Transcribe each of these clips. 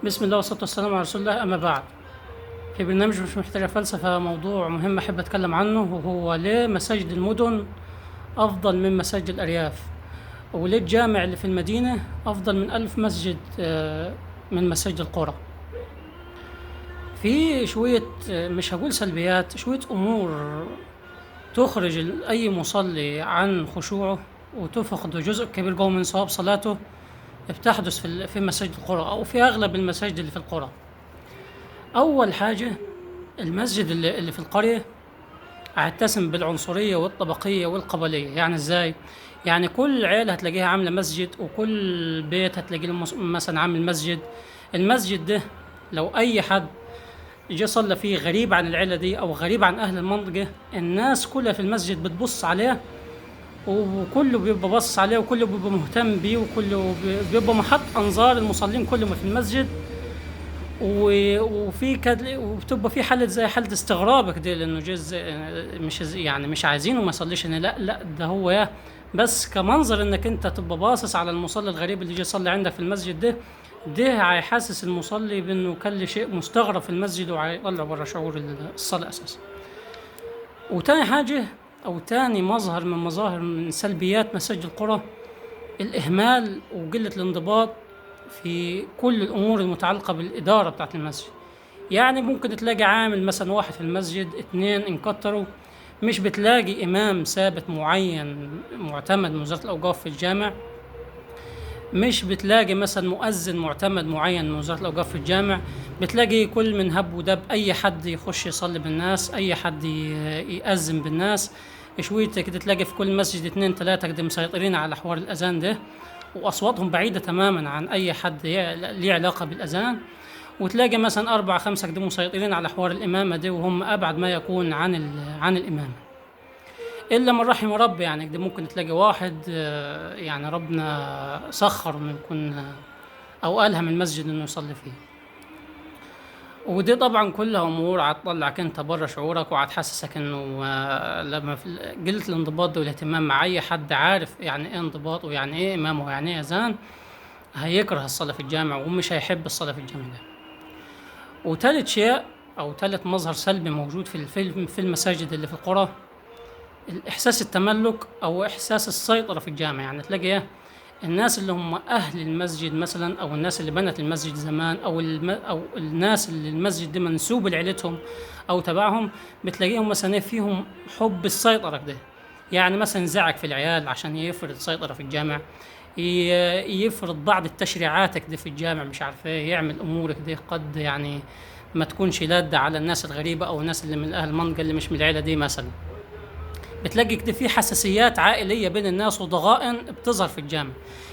بسم الله والصلاة والسلام على رسول الله. أما بعد، في برنامج مش محتاجة فلسفة موضوع مهم أحب أتكلم عنه، وهو ليه مساجد المدن أفضل من مساجد الأرياف، وليه الجامع اللي في المدينة أفضل من 1000 مسجد من مساجد القرى. في شوية مش هقول سلبيات، شوية أمور تخرج أي مصلي عن خشوعه وتفقد جزء كبير جوه من صواب صلاته، بتحدث في مساجد القرى أو في أغلب المساجد اللي في القرى. أول حاجة، المسجد اللي في القرية هيتسم بالعنصرية والطبقية والقبلية. يعني ازاي؟ يعني كل عيلة هتلاقيها عاملة مسجد، وكل بيت هتلاقيه مثلا عامل مسجد. المسجد ده لو أي حد جه صلى فيه غريب عن العيلة دي أو غريب عن أهل المنطقة، الناس كلها في المسجد بتبص عليه، وكله بيبقى باصص عليه، وكله بيبقى مهتم بيه، وكله بيبقى محط أنظار المصلين كلهم في المسجد. وفي وبتبقى في حاله زي حاله استغراب كده، لانه جز مش يعني مش عايزينه ما يصليش هنا. لا لا، ده هو بس كمنظر انك انت تبقى باصص على المصلي الغريب اللي جه يصلي عندك في المسجد ده هيحسس المصلي بانه كل شيء مستغرب في المسجد، وهيطلع بره شعور الصلاه اساسا. وتاني حاجه، او تاني مظهر من سلبيات مساجد القرى، الاهمال وقله الانضباط في كل الامور المتعلقه بالاداره بتاعت المسجد. يعني ممكن تلاقي عامل مثلا واحد في المسجد، اتنين ان كتروا، مش بتلاقي امام ثابت معين معتمد من وزاره الاوقاف في الجامع، مش بتلاقي مثلا مؤذن معتمد معين من وزاره الاوقاف في الجامع. بتلاقي كل من هب ودب اي حد يخش يصلي بالناس، اي حد يأذن بالناس. شوية كده تلاقي في كل مسجد اتنين تلاتة كده مسيطرين على حوار الأذان ده، وأصواتهم بعيدة تماما عن أي حد ليه علاقة بالأذان. وتلاقي مثلا أربعة خمسة كده مسيطرين على حوار الإمامة دي، وهم أبعد ما يكون عن الإمامة، إلا من رحم ربي. يعني كده ممكن تلاقي واحد يعني ربنا سخر إنه يكون أو ألهم المسجد إنه يصلي فيه. ودي طبعا كلها امور هتطلعك انت بره شعورك، وهتحسسك انه لما في قله الانضباط ده والاهتمام مع اي حد عارف يعني ايه انضباط ويعني ايه امام ويعني ايه اذان، هيكره الصلاه في الجامع ومش هيحب الصلاه في الجامع ده. وتالت شيء او تالت مظهر سلبي موجود في المساجد اللي في القرى، الاحساس التملك او احساس السيطره في الجامع. يعني تلاقي الناس اللي هم أهل المسجد مثلا، أو الناس اللي بنت المسجد زمان، أو الناس اللي المسجد ده منسوب لعيلتهم أو تبعهم، بتلاقيهم مثلا فيهم حب السيطرة كده. يعني مثلا زعق في العيال عشان يفرض سيطرة في الجامع، يفرض بعض التشريعات كده في الجامع، مش عارف ايه، يعمل أمور كده قد يعني ما تكونش لادة على الناس الغريبة أو الناس اللي من أهل المنطقة اللي مش من العيلة دي مثلا. بتلاقي كده في حساسيات عائليه بين الناس وضغائن بتظهر في الجامع.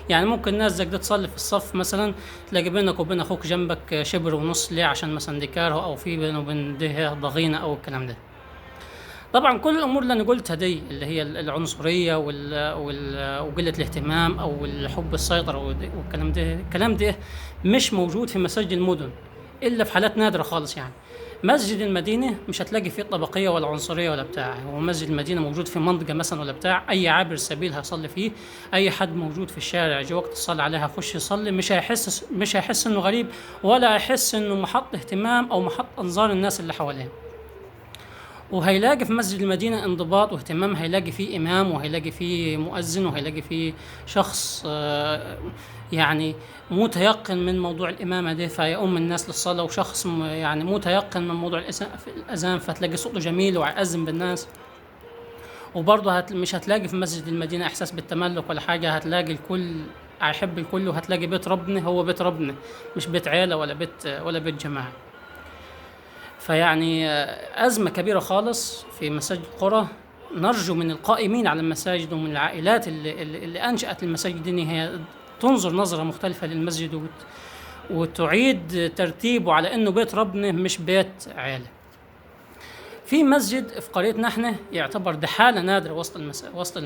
يعني ممكن ناس زي كده تصلي في الصف مثلا، تلاقي بينك وبين اخوك جنبك شبر ونص، ليه؟ عشان مثلا دي كاره، او في بينه وبين ده ضغينه او الكلام ده. طبعا كل الامور اللي انا قلتها دي، اللي هي العنصريه وقله الاهتمام او الحب السيطره الكلام ده مش موجود في مساجد المدن الا في حالات نادره خالص. يعني مسجد المدينه مش هتلاقي فيه طبقيه ولا عنصريه ولا بتاع. هو مسجد المدينه موجود في منطقه مثلا ولا بتاع، اي عابر سبيل هيصلي فيه، اي حد موجود في الشارع جه وقت الصلاه عليه هيخش يصلي، مش هيحس انه غريب، ولا هيحس انه محط اهتمام او محط انظار الناس اللي حواليه. وهيلاقي في مسجد المدينة انضباط واهتمام، هيلاقي فيه إمام، وهيلاقي فيه مؤذن، وهيلاقي فيه شخص يعني متيقن من موضوع الإمامة ده فيؤم الناس للصلاة، وشخص يعني متيقن من موضوع الأذان فتلاقي صوته جميل وهيأذن بالناس. وبرضه مش هتلاقي في مسجد المدينة إحساس بالتملك ولا حاجة، هتلاقي الكل هيحب الكل، وهتلاقي بيت ربنا هو بيت ربنا، مش بيت عيلة ولا بيت جماعة. فيعني أزمة كبيرة خالص في مساجد القرى. نرجو من القائمين على المساجد ومن العائلات اللي أنشأت المساجد دي، هي تنظر نظرة مختلفة للمسجد وتعيد ترتيبه على إنه بيت ربنا مش بيت عائلة. في مسجد في قريتنا احنا يعتبر ده حالة نادرة وسط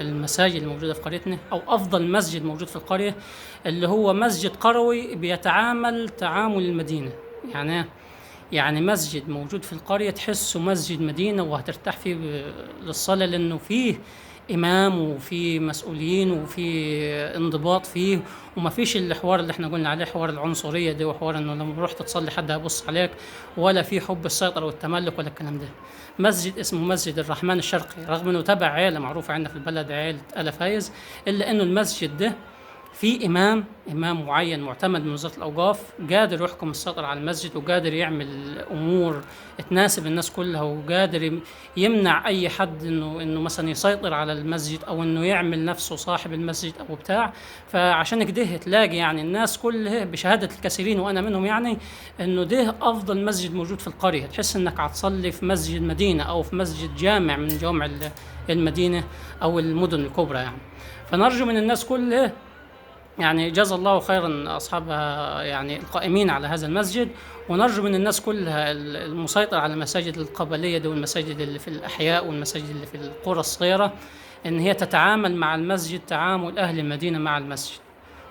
المساجد الموجودة في قريتنا، أو أفضل مسجد موجود في القرية، اللي هو مسجد قروي بيتعامل تعامل المدينة. يعني مسجد موجود في القرية تحسه مسجد مدينة وهترتاح فيه للصلاة، لأنه فيه إمام وفي مسؤولين وفي انضباط فيه، وما فيش الحوار اللي احنا قلنا عليه، حوار العنصرية دي، وحوار انه لما رحت تصلي حد هيبص عليك، ولا في حب السيطرة والتملك ولا الكلام ده. مسجد اسمه مسجد الرحمن الشرقي، رغم انه تبع عيلة معروفة عندنا في البلد، عيلة آل فايز، الا انه المسجد ده في إمام معين معتمد من وزارة الأوقاف قادر يحكم السيطرة على المسجد، وقادر يعمل أمور تناسب الناس كلها، وقادر يمنع أي حد إنه مثلا يسيطر على المسجد، أو إنه يعمل نفسه صاحب المسجد أو بتاع. فعشان كده تلاقي يعني الناس كلها بشهادة الكثيرين وأنا منهم يعني إنه ده أفضل مسجد موجود في القرية. تحس إنك هتصلي في مسجد مدينة أو في مسجد جامع من جوامع المدينة أو المدن الكبرى يعني. فنرجو من الناس كلها، يعني جزا الله خيرا أصحابها يعني القائمين على هذا المسجد، ونرجو من الناس كلها المسيطر على المساجد القبلية دي والمساجد اللي في الأحياء والمساجد اللي في القرى الصغيرة، إن هي تتعامل مع المسجد تعامل أهل المدينة مع المسجد،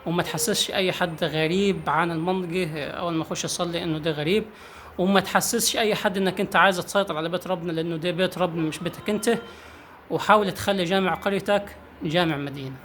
وما تحسسش أي حد غريب عن المنطقة أول ما يخش يصلي إنه ده غريب، وما تحسسش أي حد إنك أنت عايز تسيطر على بيت ربنا، لأنه ده بيت ربنا مش بيتك أنت. وحاول تخلي جامع قريتك جامع مدينة.